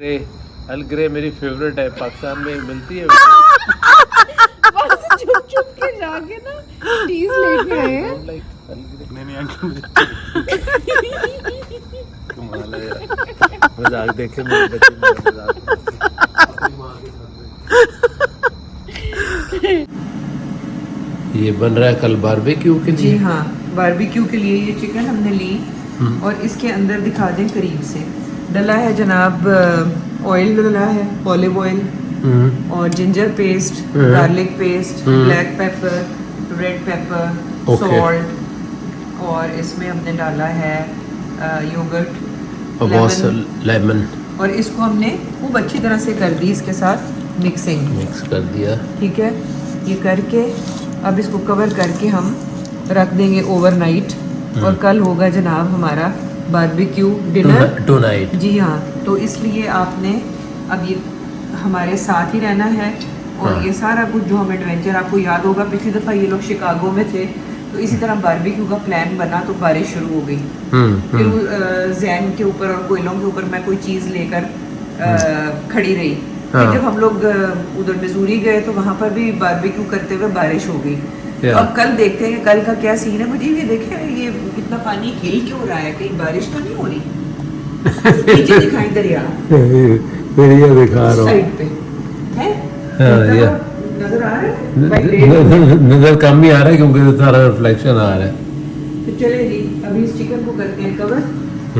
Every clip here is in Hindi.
अल ग्रे मेरी फेवरेट है, पाकिस्तान में मिलती है। चुप चुप के जाके ना टीज लेके आए हैं। कमाल है यार, मजाक देखे मेरे बच्चे मजाक। ये बन रहा है कल बारबेक्यू के लिए। जी हाँ, बारबेक्यू के लिए ये चिकन हमने ली और इसके अंदर दिखा दें करीब से डला है जनाब, ऑयल डला है, ऑलिव ऑयल और ginger paste, garlic paste, black pepper, red pepper, salt और इसमें हमने डाला है योगर्ट, लेमन और इसको हमने खूब अच्छी तरह से कर दी, इसके साथ मिक्स कर दिया। ठीक है, ये करके अब इसको कवर करके हम रख देंगे ओवरनाइट और कल होगा जनाब हमारा बारबेक्यू डिनर टुनाइट। जी हाँ, तो इसलिए आपने अब ये हमारे साथ ही रहना है और ये सारा कुछ जो हम एडवेंचर, आपको याद होगा पिछली दफ़ा ये लोग शिकागो में थे तो इसी तरह बारबेक्यू का प्लान बना तो बारिश शुरू हो गई। फिर जैन के ऊपर और कोयलों के ऊपर मैं कोई चीज़ लेकर खड़ी रही। फिर जब हम लोग उधर मिसूरी गए तो वहाँ पर भी बारबेक्यू करते हुए बारिश हो गई। तो अब कल देखते हैं कल का क्या सीन है। मुझे ये देखे ये कितना पानी हिल क्यों रहा है, कहीं बारिश तो नहीं हो रही? नीचे दिखाई दरिया दिखा रहा साइड पे है, नजर आ रहा है? नजर कम ही आ रहा है क्योंकि सारा रिफ्लेक्शन आ रहा है। तो चले जी अभी इस चिकन को करते हैं कवर।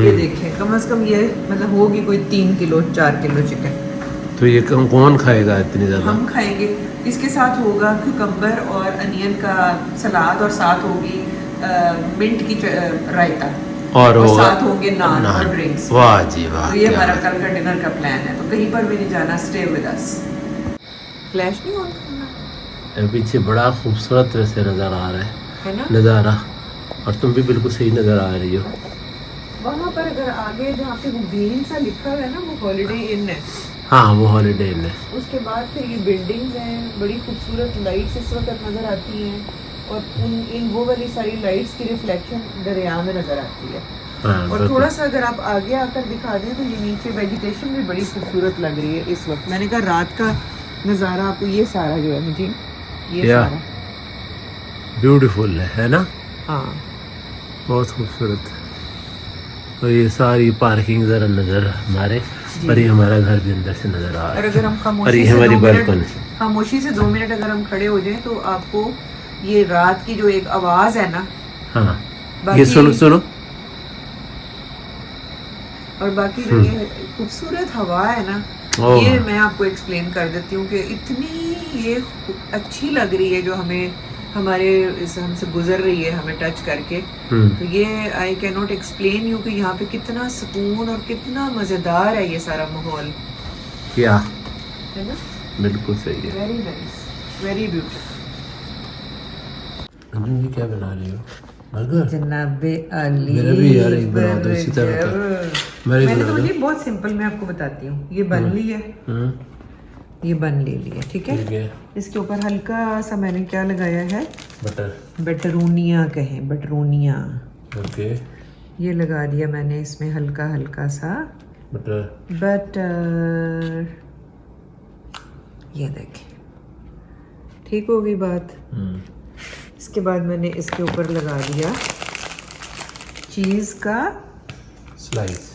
ये देखें कम से कम ये मतलब होगी कोई 3 किलो 4 किलो चिकन। तो ये कौन खाएगा इतनी ज्यादा? हम खाएंगे। इसके साथ होगा कुकम्बर और अनियन का सलाद और साथ होगी मिंट की रायता और साथ होंगे नान और ड्रिंक्स। वाह जी वाह, तो ये हमारा कल का डिनर का प्लान है। तो कहीं पर भी नहीं जाना, स्टे विद अस। फ्लैश नहीं ऑन करना। पीछे बड़ा खूबसूरत वैसे नजर आ रहा है ना नज़ारा, और तुम भी बिल्कुल सही नजर आ रही हो। वहाँ पर अगर आगे जहाँ पे वो ग्रीन सा लिखा है ना वो हॉलिडे इन है। हाँ वो हॉलिडे इन है। उसके बाद फिर ये बिल्डिंग्स हैं, बड़ी खूबसूरत लाइट्स इस वक्त नज़र आती हैं और इन वो वाली सारी लाइट्स की रिफ्लेक्शन दरिया में नज़र आती है। और थोड़ा सा अगर आप आगे आकर दिखा दें तो ये नीचे वेजिटेशन भी बड़ी खूबसूरत लग रही है इस वक्त। मैंने कहा रात का नज़ारा आपको ये सारा जो है मुझे ये सारा ब्यूटीफुल है ना? हाँ बहुत खूबसूरत। तो ये सारी पार्किंग जरा नजर हमारे पर ही हमारा घर भी अंदर से नजर आ रहा है। और अगर हम खामोशी से 2 मिनट अगर हम खड़े हो जाएं तो आपको ये रात की जो एक आवाज है ना, हाँ ये सुनो और बाकी जो ये खूबसूरत हवा है ना, ये मैं आपको एक्सप्लेन कर देती हूँ कि इतनी ये अच्छी लग रही है जो हमें हमारे हमसे गुजर रही है, हमें टच करके। तो ये I can not explain you कि यहाँ पे कितना सुकून और कितना मजेदार है ये सारा माहौल। क्या है ना? बिल्कुल सही है। Very nice, very beautiful. ये क्या बना रही हो? बर्गर? जनाबे अली मेरा भी यार एक बना दो इसी तरह का। मैंने तो मुझे बहुत सिंपल मैं आपको बताती हूँ। ये बन ली है, ये बन ले लिया, ठीक है। इसके ऊपर हल्का सा मैंने क्या लगाया है, बटरूनिया कहें, बटरूनिया। ओके, ये लगा दिया मैंने इसमें हल्का हल्का सा बटर। ये देखें, ठीक हो गई बात। इसके बाद मैंने इसके ऊपर लगा दिया चीज का slice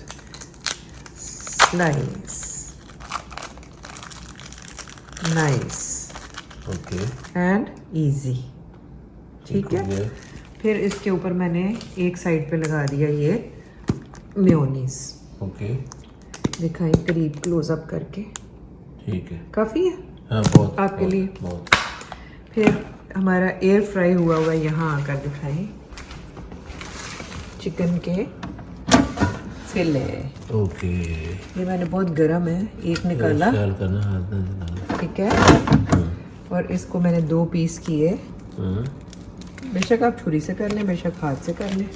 nice, okay and easy, ठीक है। फिर इसके ऊपर मैंने एक साइड पे लगा दिया ये मेयोनीज। ओके, दिखाएं करीब क्लोज अप करके, ठीक है, काफी है। हाँ, बहुत आपके बहुत, लिए बहुत। फिर हमारा एयर फ्राई हुआ हुआ यहाँ आकर दिखाएं चिकन के फिले। ओके, ये मैंने बहुत गरम है, एक निकाला, ठीक है। और इसको मैंने 2 पीस किए। बेशक आप छुरी से कर लें, बेशक हाथ से कर लें।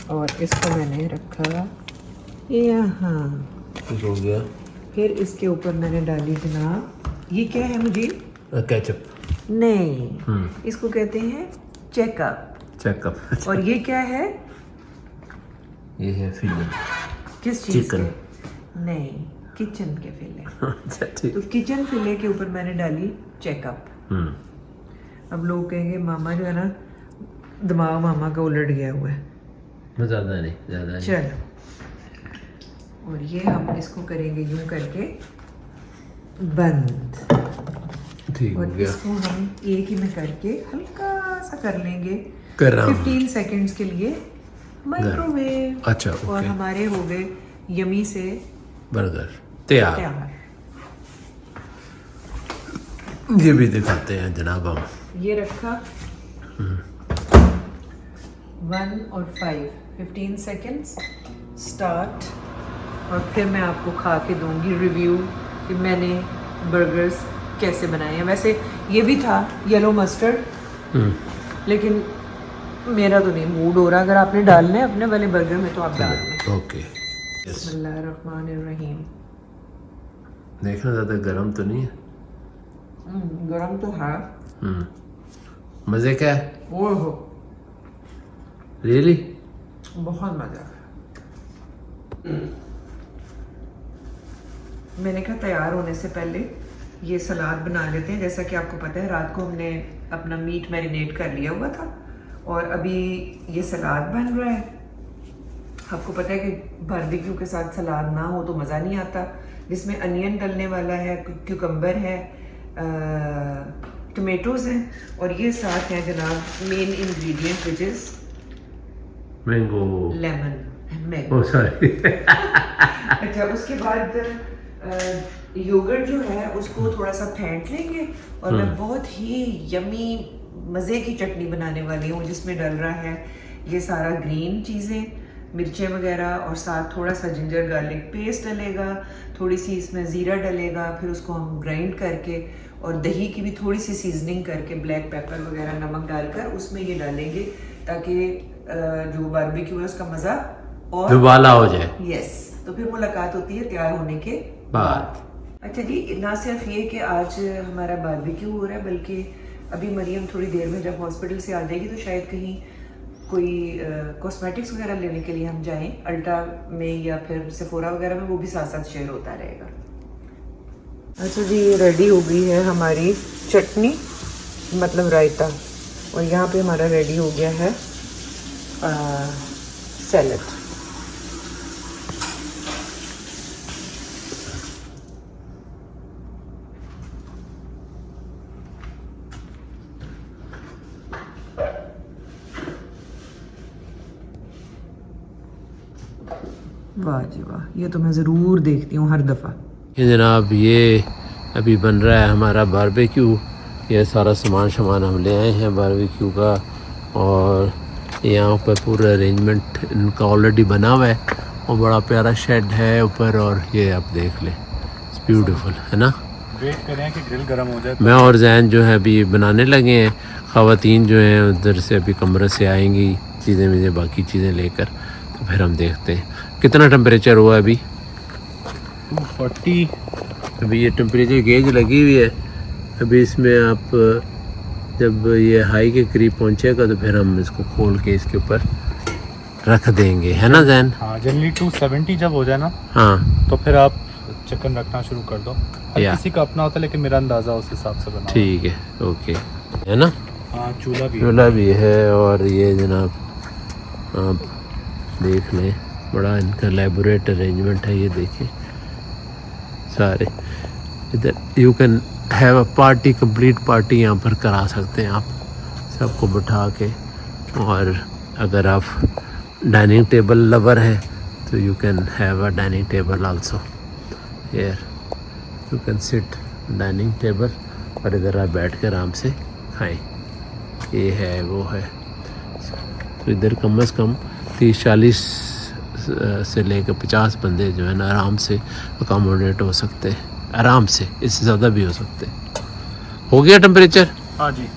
और इसको मैंने रखा यहाँ, हो गया। फिर इसके ऊपर मैंने डाली जनाब, ये क्या है मुझे केचप नहीं, इसको कहते हैं चेकअप। और ये क्या है? ये है फिले। किस चीज? नहीं, किचन के फिले। अच्छा ठीक। तो किचन फिले के ऊपर मैंने डाली चेकअप। अब लोग कहेंगे मामा जो है ना, दिमाग मामा का उलट गया हुआ है। ज़्यादा नहीं। चलो, और ये हम इसको करेंगे यूं करके बंद। ठीक हो और गया। इसको हम एक ही में करके हल्का सा कर लेंगे कर रहा हूँ। 15 सेकंड्स के लिए माइक्रोवेव। अच्छा, और ओके। हमारे हो गए यमी से बर्गर तैयार। ये भी दिखाते हैं जनाब हम। ये रखा 1 और 15 सेकंड्स स्टार्ट। और फिर मैं आपको खा के दूंगी रिव्यू कि मैंने बर्गर्स कैसे बनाए हैं। वैसे ये भी था येलो मस्टर्ड, लेकिन मेरा तो नहीं मूड हो रहा। अगर आपने डालना है अपने वाले बर्गर में तो आप डाल लें। ओके। बिस्मिल्लाहिर्रहमानिर्रहीम। देखना ज़्यादा गर्म तो नहीं है। गरम तो है। मज़े क्या है? ओहो, रियली बहुत मजा है। मैंने कहा तैयार होने से पहले ये सलाद बना लेते हैं। जैसा कि आपको पता है रात को हमने अपना मीट मैरिनेट कर लिया हुआ था और अभी ये सलाद बन रहा है। आपको पता है कि बारबेक्यू के साथ सलाद ना हो तो मज़ा नहीं आता, जिसमें अनियन डलने वाला है, क्यूकम्बर है, टमेटोज़ हैं और ये साथ है जनाब main ingredient which is mango lemon. Oh sorry. अच्छा, उसके बाद योगर्ट जो है उसको थोड़ा सा फेंट लेंगे और मैं बहुत ही यमी मज़े की चटनी बनाने वाली हूँ, जिसमें डल रहा है ये सारा ग्रीन चीज़ें, मिर्चें वगैरह, और साथ थोड़ा सा जिंजर गार्लिक पेस्ट डलेगा, थोड़ी सी इसमें ज़ीरा डलेगा, फिर उसको हम ग्राइंड करके और दही की भी थोड़ी सी सीजनिंग करके ब्लैक पेपर वगैरह नमक डालकर उसमें ये डालेंगे ताकि जो बारबेक्यू है उसका मज़ा और दुबाला हो जाए। यस। तो फिर मुलाकात होती है तैयार होने के बाद। अच्छा जी, ना सिर्फ ये कि आज हमारा बारबेक्यू हो रहा है, बल्कि अभी मरियम थोड़ी देर में जब हॉस्पिटल से आ जाएगी तो शायद कहीं कोई कॉस्मेटिक्स वगैरह लेने के लिए हम जाएं अल्टा में या फिर सेफोरा वगैरह में, वो भी साथ साथ शेयर होता रहेगा। अच्छा जी, ये रेडी हो गई है हमारी चटनी, मतलब रायता, और यहाँ पे हमारा रेडी हो गया है सैलड। वाह जी वाह, ये तो मैं ज़रूर देखती हूँ हर दफ़ा। ये जनाब ये अभी बन रहा है हमारा बारबेक्यू। ये सारा सामान हम ले आए हैं बारबेक्यू का, और यहाँ पर पूरा अरेंजमेंट इनका ऑलरेडी बना हुआ है और बड़ा प्यारा शेड है ऊपर, और ये आप देख लें, इट्स ब्यूटीफुल, है ना। वेट करें कि ग्रिल गर्म हो जाए। मैं और जैन जो है अभी बनाने लगे हैं। ख़वातीन जो हैं उधर से अभी कमरे से आएंगी चीज़ें बाकी चीज़ें लेकर, तो फिर हम देखते हैं कितना टेम्परेचर हुआ है अभी। 240। अभी ये टेम्परेचर गेज लगी हुई है। अभी इसमें आप जब ये हाई के करीब पहुंचेगा तो फिर हम इसको खोल के इसके ऊपर रख देंगे, है ना जैन। हाँ, जनरली 270 जब हो जाए ना, हाँ तो फिर आप चिकन रखना शुरू कर दो। हर या। किसी का अपना होता है, लेकिन मेरा अंदाज़ा उस हिसाब से बना। ठीक है, ओके, है ना। हाँ, चूल्हा भी चूल्हा भी है, और ये जनाब आप देख लें, बड़ा इनका एलेबोरेट अरेंजमेंट है। ये देखें सारे इधर you can have a party, complete party यहाँ पर करा सकते हैं आप सबको बिठा के। और अगर आप डाइनिंग टेबल लवर हैं तो you can have a dining table also here, you can sit dining table और इधर आप बैठ कर आराम से खाएं। ये है वो है, तो इधर कम से कम 30-40 से लेकर 50 बंदे जो है ना आराम से अकोमोडेट हो सकते हैं, आराम से, इससे ज़्यादा भी हो सकते हैं। हो गया टेम्परेचर? हाँ जी,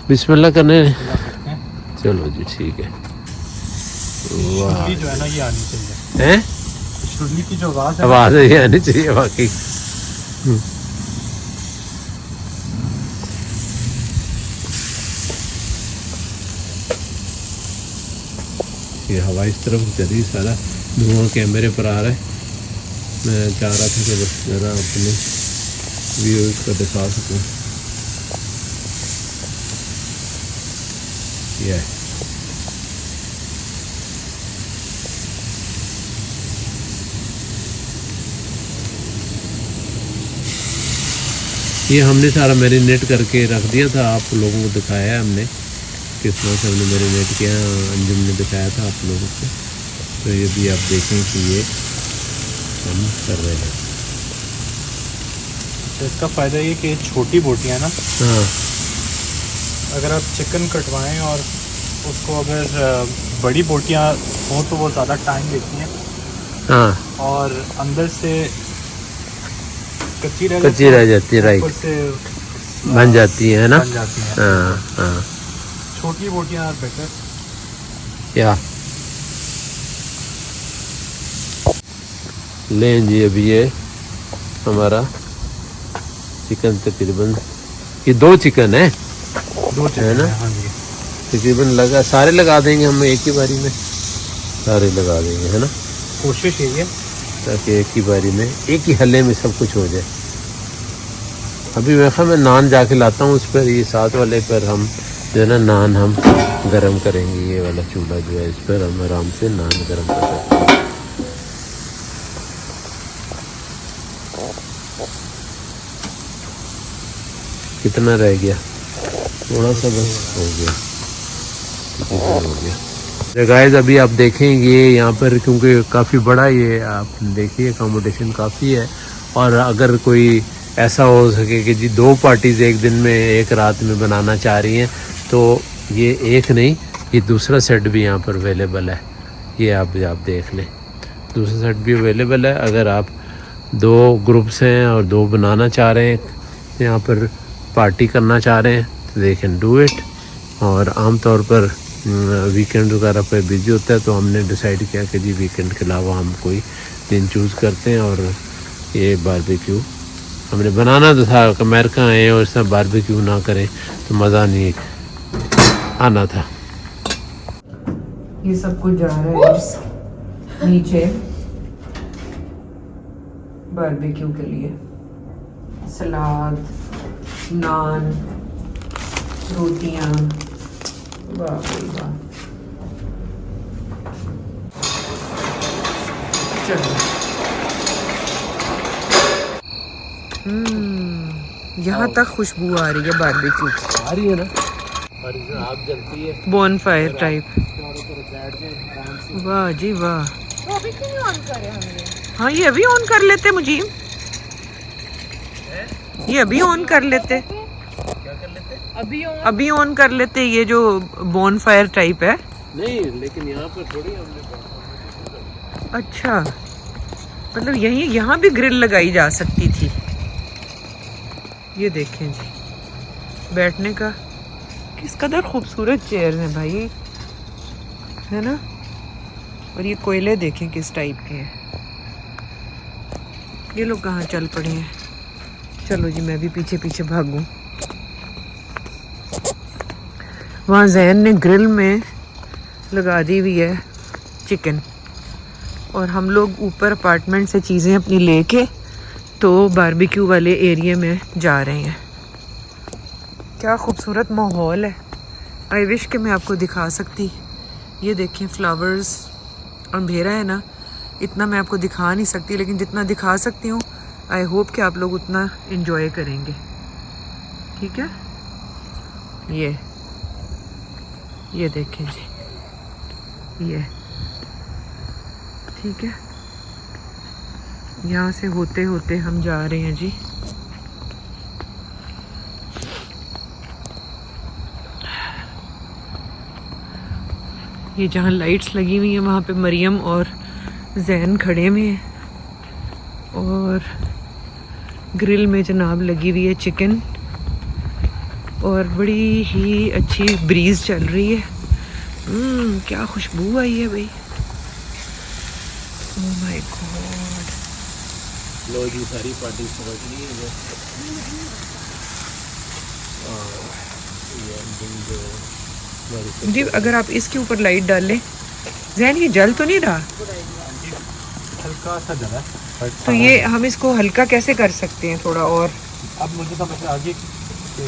बिस्मिल्लाह करने। खिला सकते हैं। चलो जी, ठीक है। वाह, शुर्ली जो है ना ये आनी चाहिए। हैं शुर्ली की जो आवाज़ है, आवाज़ ये आनी चाहिए वाकई। ये हवा इस तरफ चली, सारा धुआं कैमरे पर आ रहा है। मैं चाह रहा था कि बस ज़रा अपने व्यूज़ को दिखा सकूँ। ये हमने सारा मैरिनेट करके रख दिया था, आप लोगों को दिखाया है हमने किस तरह से हमने मैरिनेट किया। अंजुम ने दिखाया था आप लोगों को, तो ये भी आप देखें कि ये हम कर रहे हैं। तो इसका फ़ायदा ये कि छोटी बोटियाँ ना, हाँ, अगर आप चिकन कटवाएं और उसको अगर बड़ी बोटियाँ हों तो वो ज़्यादा टाइम लेती हैं। हाँ, और अंदर से कच्ची रह जाती है, राइट, बन जाती है ना। बन जाती हैं। हाँ हाँ, छोटी बोटियाँ आर बेटर। क्या लें जी। अभी ये हमारा चिकन तकरीबन, ये 2 चिकन है, 2 चिकन है ना। हाँ जी, तकरीबन लगा, सारे लगा देंगे हम एक ही बारी में, सारे लगा देंगे, है ना, कोशिश यही है ताकि एक ही बारी में, एक ही हल्ले में सब कुछ हो जाए। अभी मैं नान जाके लाता हूँ उस पर, ये साथ वाले पर हम जो है ना नान हम गरम करेंगे। ये वाला चूल्हा जो है, इस पर हम आराम से नान गरम कर सकते हैं। कितना रह गया? थोड़ा सा बस हो गया, हो गया। गाइस अभी आप देखेंगे यहाँ पर, क्योंकि काफ़ी बड़ा ये आप देखिए अकोमोडेशन काफ़ी है। और अगर कोई ऐसा हो सके कि जी 2 पार्टीज़ एक दिन में एक रात में बनाना चाह रही हैं, तो ये एक नहीं, ये दूसरा सेट भी यहाँ पर अवेलेबल है। ये आप देख लें, दूसरा सेट भी अवेलेबल है। अगर आप 2 ग्रुप्स हैं और 2 बनाना चाह रहे हैं, यहाँ पर पार्टी करना चाह रहे हैं, तो दे कैन डू इट। और आम तौर पर वीकेंड वगैरह पे बिजी होता है, तो हमने डिसाइड किया कि जी वीकेंड के अलावा हम कोई दिन चूज़ करते हैं। और ये बारबेक्यू हमने बनाना तो था, अमेरिका आए और सब बारबेक्यू ना करें तो मज़ा नहीं आना था। ये सब कुछ जा रहा है नीचे बारबेक्यू के लिए। सलाद, नान, रोटियां, वाह भाई वाह। चलो यहाँ तक खुशबू आ रही है बारबेक्यू की। आ रही है ना, और इसमें आग जलती है, बोनफायर टाइप। वाह जी वाह। तो अभी क्यों ऑन करे हमने? हाँ ये अभी ऑन कर लेते मुझे, ये अभी ऑन कर लेते, अभी ऑन कर लेते। ये जो बोनफायर टाइप है नहीं, लेकिन यहाँ पर थोड़ी हमने। अच्छा, मतलब यहाँ भी ग्रिल लगाई जा सकती थी। ये देखें जी, बैठने का किस कदर खूबसूरत चेयर है भाई, है ना। और ये कोयले देखें किस टाइप के हैं। ये लोग कहाँ चल पड़े हैं। चलो जी मैं भी पीछे पीछे भागूं। वहाँ जैन ने ग्रिल में लगा दी हुई है चिकन, और हम लोग ऊपर अपार्टमेंट से चीज़ें अपनी लेके तो बारबेक्यू वाले एरिया में जा रहे हैं। क्या खूबसूरत माहौल है। आई विश कि मैं आपको दिखा सकती। ये देखें फ्लावर्स, अंधेरा है ना, इतना मैं आपको दिखा नहीं सकती, लेकिन जितना दिखा सकती हूँ आई होप कि आप लोग उतना एंजॉय करेंगे। ठीक है, ये देखें जी, ये ठीक है। यहाँ से होते होते हम जा रहे हैं जी ये जहाँ लाइट्स लगी हुई हैं वहाँ पे मरियम और जैन खड़े हुए हैं, और ग्रिल में जनाब लगी हुई है चिकन, और बड़ी ही अच्छी ब्रीज चल रही है। क्या खुशबू आई है भाई, ओह माय गॉड। लो जी सारी पार्टी समझ ली है। जी अगर आप इसके ऊपर लाइट डाल लें, जैन ये जल तो नहीं रहा? हल्का सा जला है, but तो सारा ये नहीं। हम इसको हल्का कैसे कर सकते हैं थोड़ा और? अब मुझे समझ आ गई कि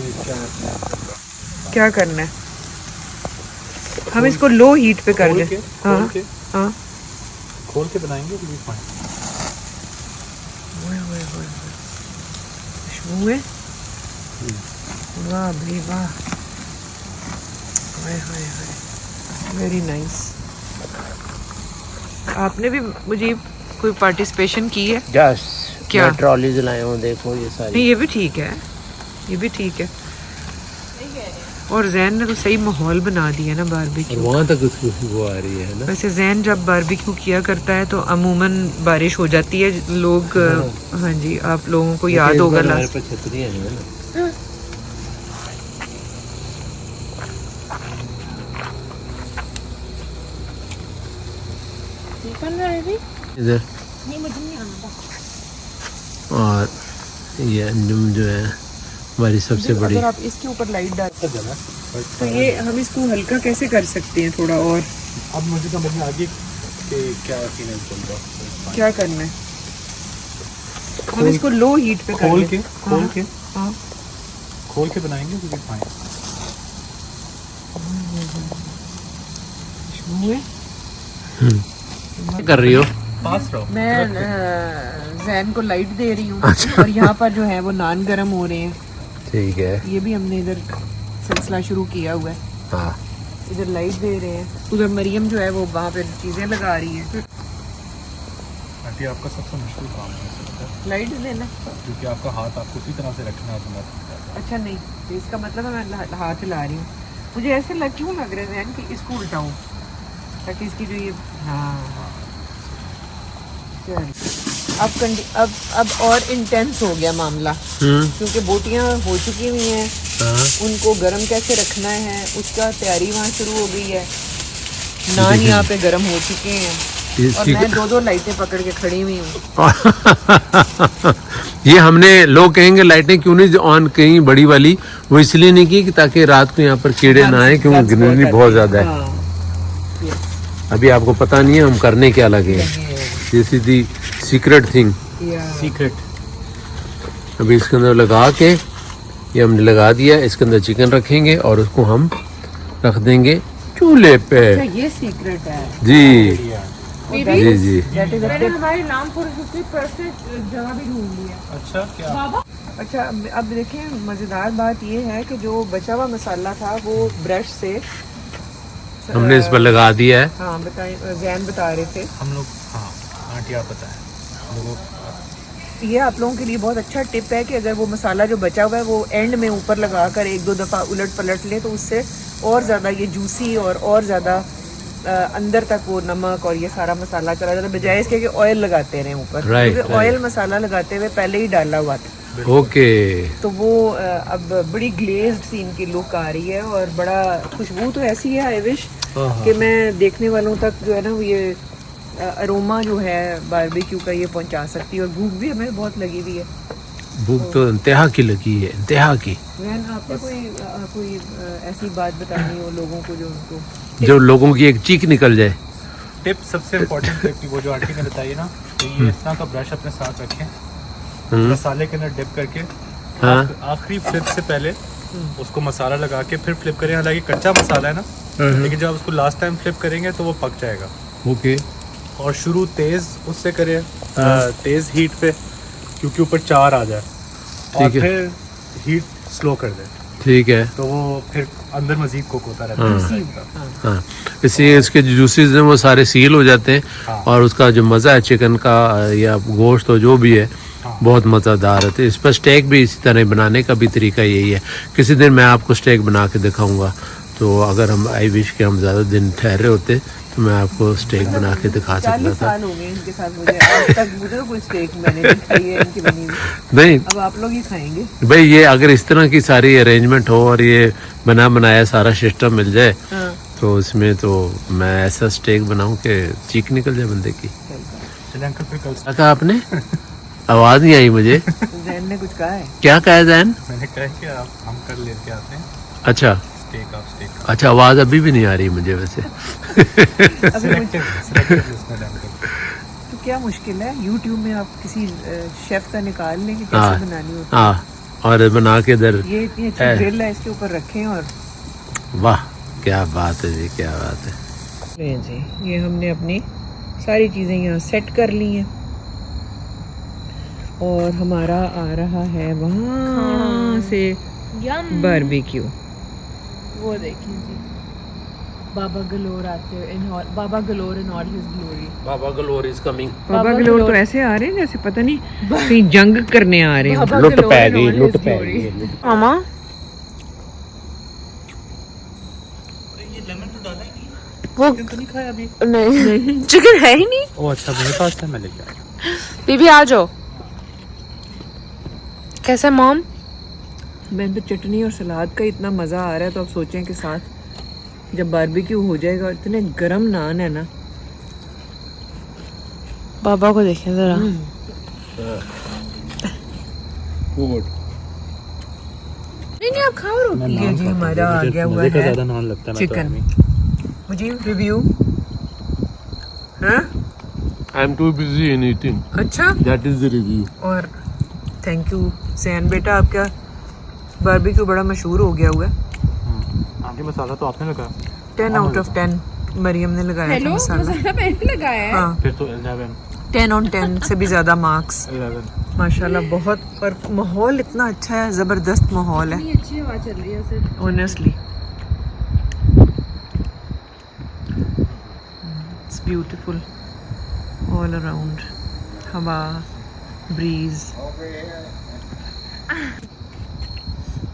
क्या करना है? हम इसको लो हीट पे कर खोल दें। के हाँ खोल के हाँ। खोल के बनाएंगे तो भी fine। खुशबू है। वाह भाई वाह, वेरी नाइस। आपने भी मुझे कोई पार्टिसिपेशन की है? जस्ट क्या? मैं ट्रॉलीज लाया हूँ, देखो ये नहीं सारी। ये भी ठीक है, ये भी ठीक है। और जैन ने तो सही माहौल बना दिया ना और बारबेक्यू। वहाँ तक उसकी खुशबू आ रही है ना। वैसे जैन जब बारबेक्यू किया करता है तो अमूमन बारिश हो जाती है। लोग हाँ जी, आप लोगों को याद लेकिन इस होगा बार हमारे लास्ट। पास छतरियाँ हैं ना। Chicken ready? इधर नहीं मुझे नहीं आना था। और ये अंजुम जो है हमारी सबसे बड़ी। अगर आप इसके ऊपर लाइट डाल सा जला है, but तो सारा ये नहीं। हम इसको हल्का कैसे कर सकते हैं थोड़ा और? अब मुझे समझ में आ गई कि क्या सीन चल रहा है। क्या करना है? हम इसको लो हीट पे कर खोल लें। के खोल के हाँ। खोल के बनाएंगे तो भी fine। खुशबू है। क्या कर रही हो? पास रहो। मैं जैन को लाइट दे रही हूँ अच्छा। और यहाँ पर जो है वो नान गरम हो रहे हैं। ठीक है। ये भी हमने इधर सिलसिला शुरू किया हुआ है। हाँ इधर लाइट दे रहे हैं, उधर मरियम जो है वो वहाँ पे चीज़ें लगा रही है। आंटी आपका सबसे मुश्किल काम है पता है? लाइट देना। क्योंकि आपका हाथ आपको उसी तरह से रखना है तुम्हारा। अच्छा नहीं, तो इसका मतलब है मैं हाथ हिला रही हूँ। मुझे ऐसे क्यों लग रहा है कि इसको उल्टाऊँ ताकि इसकी जो ये हाँ चलिए। अब और इंटेंस हो गया मामला, क्योंकि बोटियाँ हो चुकी हुई हैं। हाँ। उनको गरम कैसे रखना है उसका तैयारी वहाँ शुरू हो गई है। नान यहाँ पे गरम हो चुके हैं और इसकी मैं दो लाइटें पकड़ के खड़ी हुई हूँ। ये हमने लोग कहेंगे लाइटें क्यों नहीं ऑन कहीं बड़ी वाली, वो इसलिए नहीं की कि ताकि रात को यहाँ पर कीड़े ना आए, क्योंकि ग्रीनरी बहुत ज्यादा है। हाँ, अभी आपको पता नहीं है हम करने क्या लगे हैं। This is the secret thing. Secret. अभी इसके अंदर लगा के, ये हमने लगा दिया, इसके अंदर चिकन रखेंगे और उसको हम रख देंगे चूल्हे पे। अच्छा ये सीक्रेट है। जी दीदी, जी जी। That is a मैंने tip। हमारे नामपुर की परफेक्ट जगह भी ढूंढ ली है। अच्छा क्या? अच्छा अब देखिए मज़ेदार बात ये है कि जो बचा हुआ मसाला था वो ब्रश से हमने इस पर लगा दिया है। हाँ बताएं, जैन बता रहे थे। हम लोग हाँ आंटी आप बताएं हम लोगों ये आप लोगों के लिए बहुत अच्छा टिप है कि अगर वो मसाला जो बचा हुआ है वो एंड में ऊपर लगा कर 1-2 दफ़ा उलट पलट ले तो उससे और ज़्यादा ये जूसी और ज़्यादा अंदर तक वो नमक और ये सारा मसाला चला जाता है, बजाय इसके कि ऑयल लगाते रहे ऊपर। Right, क्योंकि ऑयल मसाला लगाते हुए पहले ही डाला हुआ था, ओके। तो वो अब बड़ी ग्लेज्ड सी इनकी लुक आ रही है और बड़ा खुशबू तो ऐसी है आई विश कि मैं देखने वालों तक जो है ना वो ये अरोमा जो है बारबेक्यू का ये पहुंचा सकती है। और भूख भी हमें बहुत लगी हुई है। भूख तो इंतहा की लगी है, इंतहा की। वैन आपने कोई ऐसी बात बतानी हो लोगों को जो उनको जो लोगों की एक चीख निकल जाए। टिप सबसे इम्पोर्टेंट टिप की वो जो आंटी ने बताई है ना, तो ये इस तरह का ब्रश अपने साथ रखें, मसाले के अंदर डिप करके हाँ। आखिरी फ्लिप से पहले उसको मसाला लगा के फिर फ्लिप करें। हालांकि कच्चा मसाला है ना, लेकिन जब उसको लास्ट टाइम फ्लिप करेंगे तो वो पक जाएगा। ओके। और शुरू तेज उससे करें, तेज हीट पे, क्योंकि ऊपर चार आ जाए, और ठीक है। फिर हीट स्लो कर दें ठीक है। तो वो फिर अंदर मजीद कुक होता रहता है इस टाइप का। हाँ, इसलिए इसके जो जूसेस हैं वो सारे सील हो जाते हैं। हाँ। और उसका जो मज़ा है चिकन का या गोश्त हो जो भी है, हाँ। बहुत मज़ेदार है। तो इस पर स्टेक भी इसी तरह बनाने का भी तरीका यही है। किसी दिन मैं आपको स्टेक बना के दिखाऊंगा। तो अगर हम आई विश के हम ज़्यादा दिन ठहरे होते तो मैं आपको स्टेक बना के दिखा सकता 40 था। साल हो गए इनके साथ, मुझे आज तक मुझे तो कोई स्टेक मैंने नहीं खाई है इनकी बनी हुई। नहीं अब आप लोग ही खाएंगे। भाई, ये अगर इस तरह की सारी अरेंजमेंट हो और ये बना बनाया सारा सिस्टम मिल जाए हाँ तो इसमें तो मैं ऐसा स्टेक बनाऊं कि चीख निकल जाए बंदे की। चलिए अंकल फिर कल क्या कहा आपने? आवाज नहीं आई मुझे। जैन ने कुछ कहा है। क्या कहा जैन? मैंने कहा कि आप हम कर लेके आते हैं अच्छा स्टेक, आप स्टेक अच्छा, आवाज अभी भी नहीं आ रही मुझे वैसे। अभी मुझे सिलेक्टिव लिसनर अंकल। तो क्या मुश्किल है, यूट्यूब में आप किसी शेफ का निकाल लें कि हाँ। कैसे बनानी होती हाँ, और बना के इधर है। ये इतनी अच्छी है। ग्रिल है, इसके ऊपर रखें और वाह क्या बात है जी, क्या बात है। ले जी, ये हमने अपनी सारी चीज़ें यहाँ सेट कर ली हैं और हमारा आ रहा है वहाँ से यम। बारबेक्यू। वो देखिए जी, बाबा गलोर आते हुए Baba galore in all his glory. Baba galore is coming. Baba galore तो ऐसे आ रहे हैं जैसे पता नहीं कहीं जंग करने आ रहे हैं। लुट पै गई, लुट पै गई। मामा वो तो नहीं खाया अभी। नहीं चिकन है ही नहीं। ओ अच्छा, मेरे पास था, मैं लेके आया। बीबी आ जाओ। कैसा मॉम? मैंने तो चटनी और सलाद का इतना मज़ा आ रहा है, तो आप सोचें कि साथ जब बारबेक्यू हो जाएगा और इतने गरम नान है ना। बाबा को देखें जरा। गुड। नहीं आप खाओ रोटी। ये जी हमारा आ गया हुआ मुझे है ज़्यादा नान लगता है। मैं तो चिकन। आदमी। मुझे रिव्यू हाँ I am too busy in eating, अच्छा। That is the review. और थैंक यू सैन बेटा, आपका बारबेक्यू बड़ा मशहूर हो गया हुआ है। आंटी मसाला तो आपने लगाया। 10 आउट ऑफ 10 मरियम ने लगाया था हेलो मसाला। मसाला मैंने लगाया है। हाँ, फिर तो 11 10 on 10 से भी ज़्यादा मार्क्स 11। माशाल्लाह बहुत। और माहौल इतना अच्छा है, ज़बरदस्त माहौल है इतनी अच्छी हवा चल रही है सिर्फ। Honestly. It's beautiful all around, हवा, ब्रीज।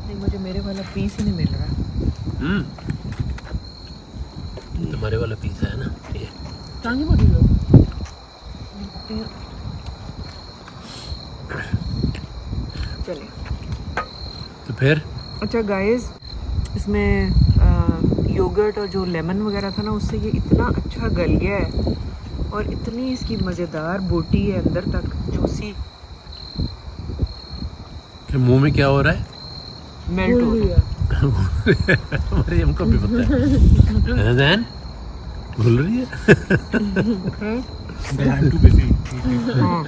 नहीं, मुझे मेरे वाला पीस ही नहीं मिल रहा। तुम्हारे वाला पिज्जा है ना ये। टांगे बोली लो। चलिए तो फिर अच्छा गाइस, इसमें योगर्ट और जो लेमन वगैरह था ना, उससे ये इतना अच्छा गल गया है और इतनी इसकी मज़ेदार बोटी है अंदर तक, जूसी, कि मुंह में क्या हो रहा है? मेल्ट हो रही है। हमारे हमको भी पता है। ज़ैन भूल रही है। I'm too busy. हाँ,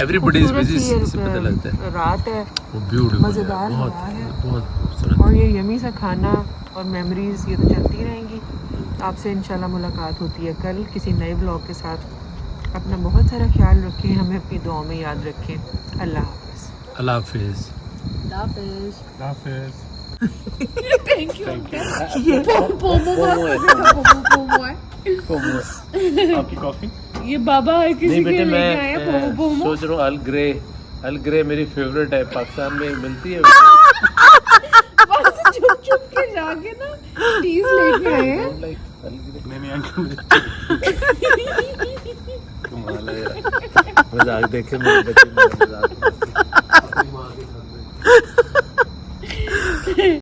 एवरीबॉडी इज खूबसूरत बिजी, सी इससे पता लगता है। रात है वो ब्यूटीफुल मज़ेदार बहुत हवा है। बहुत खूबसूरत। और ये यमी सा खाना और मेमोरीज ये तो चलती रहेंगी। आपसे इंशाल्लाह मुलाकात होती है कल किसी नए ब्लॉग के साथ। अपना बहुत सारा ख्याल रखें, हमें अपनी दुआओं में याद रखें। अल्लाह हाफ़िज़। अल्लाह हाफिज़। हाफिज़। Thank you. पोमो है। आपकी कॉफी? ये बाबा किसी नहीं के बेटे, लेके आया मैं पोमो। सोच रहा हूँ अल ग्रे मेरी फेवरेट है, पाकिस्तान में मिलती है। चुप चुप के जाके ना टीज लेके आए हैं। नहीं अंकल। कमाल है यार। मजाक देखे मेरे बच्चे, मजाक